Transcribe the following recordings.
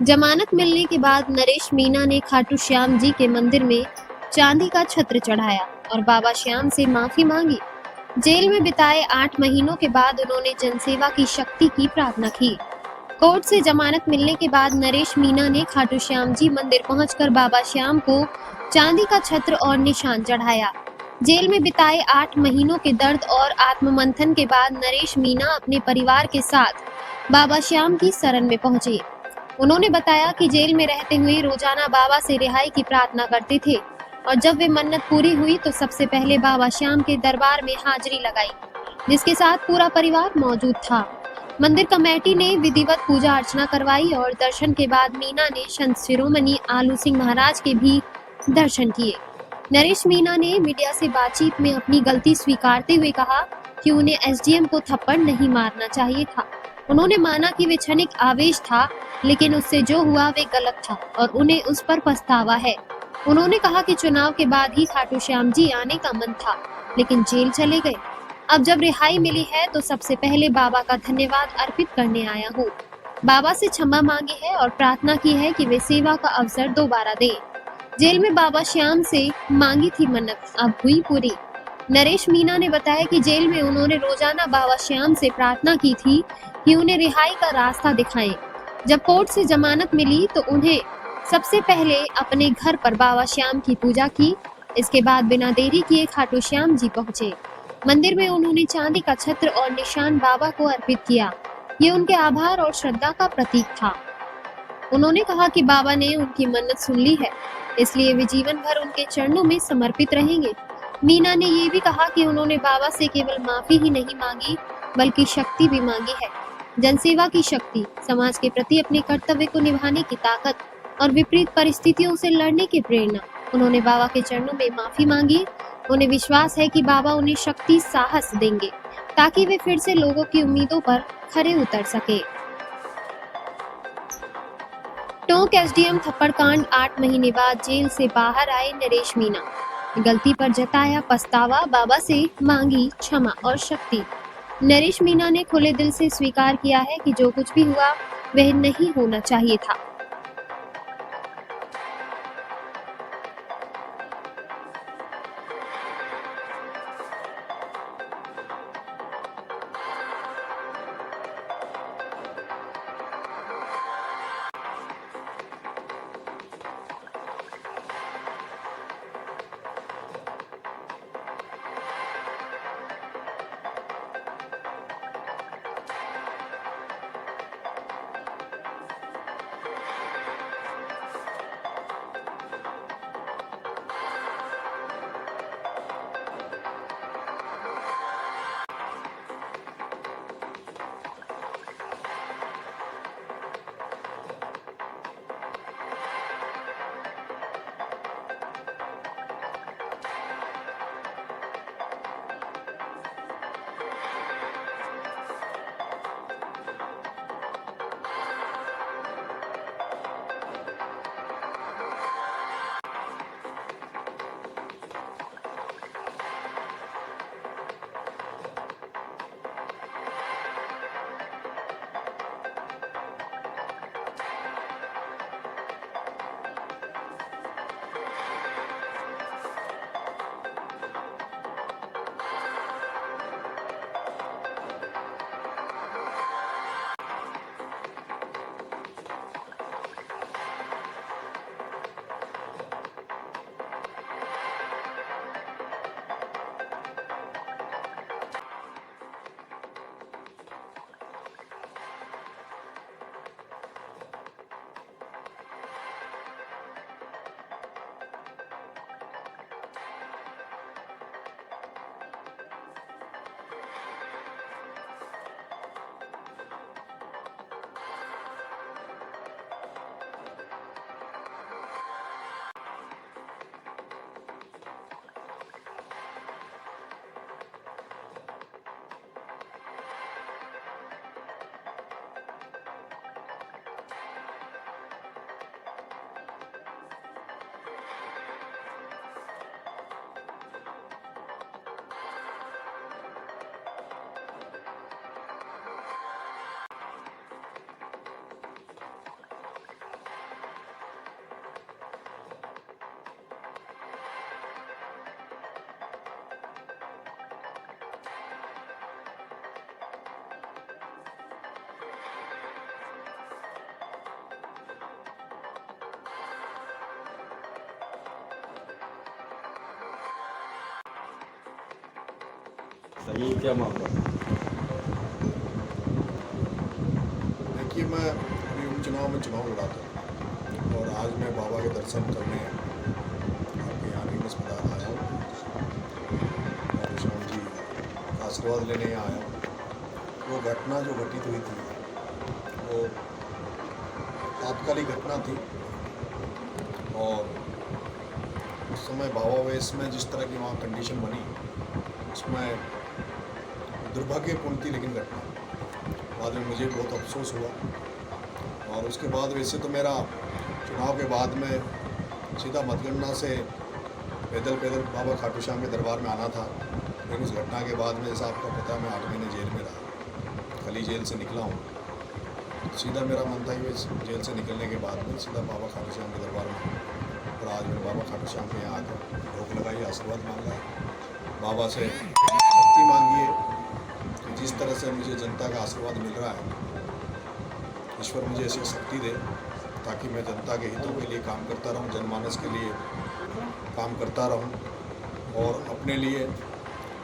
जमानत मिलने के बाद नरेश मीना ने खाटू श्याम जी के मंदिर में चांदी का छत्र चढ़ाया और बाबा श्याम से माफी मांगी। जेल में बिताए 8 महीनों के बाद उन्होंने जनसेवा की शक्ति की प्रार्थना की। कोर्ट से जमानत मिलने के बाद नरेश मीना ने खाटू श्याम जी मंदिर पहुंचकर बाबा श्याम को चांदी का छत्र और निशान चढ़ाया। जेल में बिताए 8 महीनों के दर्द और आत्ममंथन के बाद नरेश मीना अपने परिवार के साथ बाबा श्याम की शरण में पहुंचे। उन्होंने बताया कि जेल में रहते हुए रोजाना बाबा से रिहाई की प्रार्थना करते थे और जब वे मन्नत पूरी हुई तो सबसे पहले बाबा श्याम के दरबार में हाजिरी लगाई, जिसके साथ पूरा परिवार मौजूद था। मंदिर कमेटी ने विधिवत पूजा अर्चना करवाई और दर्शन के बाद मीना ने संत शिरोमणि आलू सिंह महाराज के भी दर्शन किए। नरेश मीना ने मीडिया से बातचीत में अपनी गलती स्वीकारते हुए कहा कि उन्हें एसडीएम को थप्पड़ नहीं मारना चाहिए था। उन्होंने माना कि वे क्षणिक आवेश था, लेकिन उससे जो हुआ वे गलत था और उन्हें उस पर पछतावा है। उन्होंने कहा कि चुनाव के बाद ही खाटू श्याम जी आने का मन था, लेकिन जेल चले गए। अब जब रिहाई मिली है तो सबसे पहले बाबा का धन्यवाद अर्पित करने आया हूँ। बाबा से क्षमा मांगी है और प्रार्थना की है कि वे सेवा का अवसर दोबारा दें। जेल में बाबा श्याम से मांगी थी मन्नत, अब हुई पूरी। नरेश मीना ने बताया कि जेल में उन्होंने रोजाना बाबा श्याम से प्रार्थना की थी कि उन्हें रिहाई का रास्ता दिखाएं। जब कोर्ट से जमानत मिली तो उन्हें सबसे पहले अपने घर पर बाबा श्याम की पूजा की। इसके बाद बिना देरी किए खाटू श्याम जी पहुंचे। मंदिर में उन्होंने चांदी का छत्र और निशान बाबा को अर्पित किया। ये उनके आभार और श्रद्धा का प्रतीक था। उन्होंने कहा कि बाबा ने उनकी मन्नत सुन ली है, इसलिए वे जीवन भर उनके चरणों में समर्पित रहेंगे। मीना ने ये भी कहा कि उन्होंने बाबा से केवल माफी ही नहीं मांगी, बल्कि शक्ति भी मांगी है। जनसेवा की शक्ति, समाज के प्रति अपने कर्तव्य को निभाने की ताकत और विपरीत परिस्थितियों से लड़ने की प्रेरणा। उन्होंने बाबा के चरणों में माफी मांगी। उन्हें विश्वास है कि बाबा उन्हें शक्ति, साहस देंगे ताकि वे फिर से लोगों की उम्मीदों पर खरे उतर सके। टोंक एसडीएम थप्पड़ कांड 8 महीने बाद जेल से बाहर आए नरेश मीना। गलती पर जताया पछतावा, बाबा से मांगी क्षमा और शक्ति। नरेश मीना ने खुले दिल से स्वीकार किया है कि जो कुछ भी हुआ वह नहीं होना चाहिए था। बताइए क्या मामला? देखिए, मैं अभी उपचुनाव में चुनाव लड़ा था और आज मैं बाबा के दर्शन करने आपके यहाँ नीम अस्पताल आया हूँ और विष्णु जी का आशीर्वाद लेने यहाँ आया हूँ। वो घटना जो घटित हुई थी वो तात्कालिक घटना थी और उस समय भावावेश में जिस तरह की वहाँ कंडीशन बनी उसमें दुर्भाग्यपूर्ण थी, लेकिन घटना बाद में मुझे बहुत अफसोस हुआ। और उसके बाद वैसे तो मेरा चुनाव के बाद में सीधा मतगणना से पैदल बाबा खाटू श्याम के दरबार में आना था, लेकिन उस घटना के बाद में जैसा आपको पता है मैं 8 महीने जेल में रहा, कल ही जेल से निकला हूँ। सीधा मेरा मन था कि जेल से निकलने के बाद में सीधा बाबा खाटू श्याम के दरबार में, और आज मैंने बाबा खाटू श्याम के यहाँ आकर भोग लगाई, आशीर्वाद मांगा है, बाबा से शक्ति मांगी है कि जिस तरह से मुझे जनता का आशीर्वाद मिल रहा है, ईश्वर मुझे ऐसी शक्ति दे ताकि मैं जनता के हितों के लिए काम करता रहूं, जनमानस के लिए काम करता रहूं और अपने लिए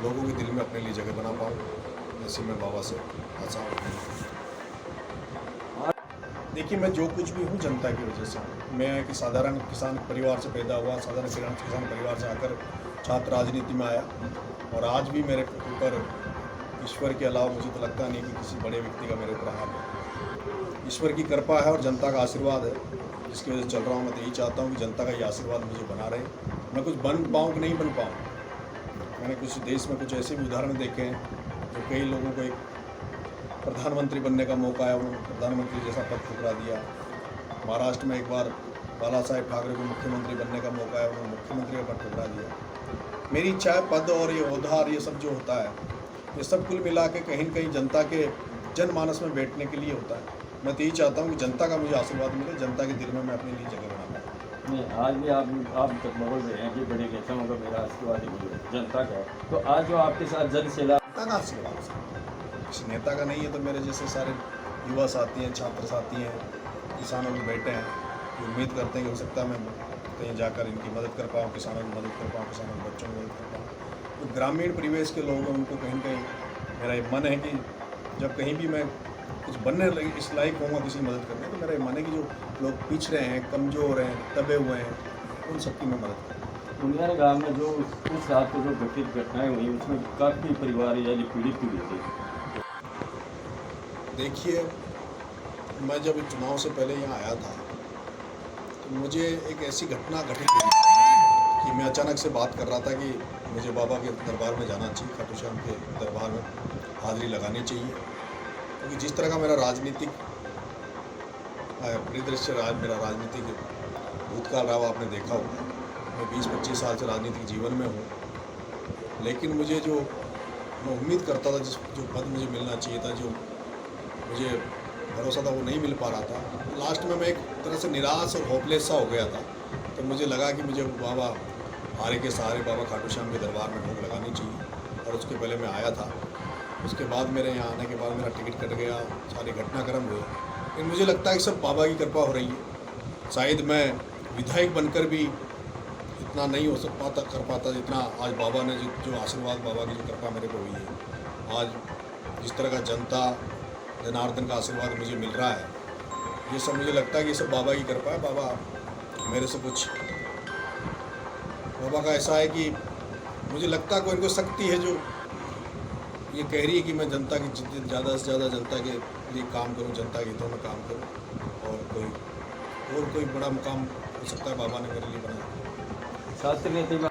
लोगों के दिल में अपने लिए जगह बना पाऊं। ऐसे मैं बाबा से आशा। देखिए, मैं जो कुछ भी हूँ जनता की वजह से। मैं एक साधारण किसान परिवार से पैदा हुआ, साधारण किसान परिवार से आकर छात्र राजनीति में आया और आज भी मेरे ऊपर ईश्वर के अलावा मुझे तो लगता नहीं कि किसी बड़े व्यक्ति का मेरे ऊपर हाथ है। ईश्वर की कृपा है और जनता का आशीर्वाद है जिसकी वजह से चल रहा हूँ। मैं तो यही चाहता हूँ कि जनता का ये आशीर्वाद मुझे बना रहे, मैं कुछ बन पाऊँ कि नहीं बन पाऊँ। मैंने कुछ देश में कुछ ऐसे भी उदाहरण देखे हैं जो कई लोगों को एक प्रधानमंत्री बनने का मौका आया, उन्होंने प्रधानमंत्री जैसा पद ठुकरा दिया। महाराष्ट्र में एक बार बाला साहेब ठाकरे को मुख्यमंत्री बनने का मौका आया, उन्होंने मुख्यमंत्री का पद ठुकरा दिया। मेरी इच्छा है पद और ये ओहदा और ये सब जो होता है, ये सब कुल मिला के कहीं न कहीं जनता के जनमानस में बैठने के लिए होता है। मैं तो यही चाहता हूँ कि जनता का मुझे आशीर्वाद मिले, जनता के दिल में मैं अपने लिए जगह बना पाऊँ। नहीं, आज भी आप तक बोल रहे हैं कि बड़े नेताओं का मेरा आशीर्वाद ही मुझे जनता का है, तो आज जो आपके साथ जन सैलाब जनता का आशीर्वाद किसी नेता का नहीं है, तो मेरे जैसे सारे युवा साथी हैं, छात्र साथी हैं, किसानों में बैठे हैं, जो उम्मीद करते हैं कि हो सकता है मैं कहीं जाकर इनकी मदद कर पाऊँ, किसानों की मदद कर पाऊँ, किसानों के बच्चों की मदद कर पाऊँ। तो ग्रामीण परिवेश के लोग हैं, उनको कहीं न कहीं मेरा ये मन है कि जब कहीं भी मैं कुछ बनने लगे इस लायक होऊंगा किसी मदद करने, तो मेरा ये मन है कि जो लोग पिछड़े हैं, कमज़ोर हैं, दबे हुए हैं, उन सबकी मैं मदद करूँ। दुनिया गाँव में जो उस रात को जो घटित घटनाएं हुई उसमें काफ़ी परिवार यानी पीड़ित हुए थे। देखिए, मैं जब चुनाव से पहले यहाँ आया था तो मुझे एक ऐसी घटना घटित हुई कि मैं अचानक से बात कर रहा था कि मुझे बाबा के दरबार में जाना चाहिए, खाटू श्याम के दरबार में हाज़िरी लगानी चाहिए, क्योंकि जिस तरह का मेरा राजनीतिक परिदृश्य मेरा राजनीतिक भूतकाल रहा आपने देखा होगा। मैं 20-25 साल से राजनीतिक जीवन में हूँ, लेकिन मुझे जो मैं उम्मीद करता था, जो पद मुझे मिलना चाहिए था, जो मुझे भरोसा था, वो नहीं मिल पा रहा था। लास्ट में मैं एक तरह से निराश और होपलेस सा हो गया था। तो मुझे लगा कि मुझे बाबा हारे के सहारे बाबा खाटू श्याम के दरबार में भोग लगानी चाहिए, और उसके पहले मैं आया था। उसके बाद मेरे यहाँ आने के बाद मेरा टिकट कट गया, सारे घटनाक्रम हुए, लेकिन मुझे लगता है कि सब बाबा की कृपा हो रही है। शायद मैं विधायक बनकर भी इतना नहीं हो कर पाता जितना आज बाबा ने जो आशीर्वाद, बाबा की जो कृपा मेरे को हुई है। आज जिस तरह का जनता जनार्दन का आशीर्वाद मुझे मिल रहा है, ये सब मुझे लगता है कि ये सब बाबा की कृपा है। बाबा मेरे से कुछ, बाबा का ऐसा है कि मुझे लगता है कोई इनको शक्ति है जो ये कह रही है कि मैं जनता की ज़्यादा से ज़्यादा जनता के लिए काम करूं, जनता के हितों में काम करूं, और कोई बड़ा मुकाम हो सकता है बाबा ने मेरे लिए बनाया। शास्त्री नीति में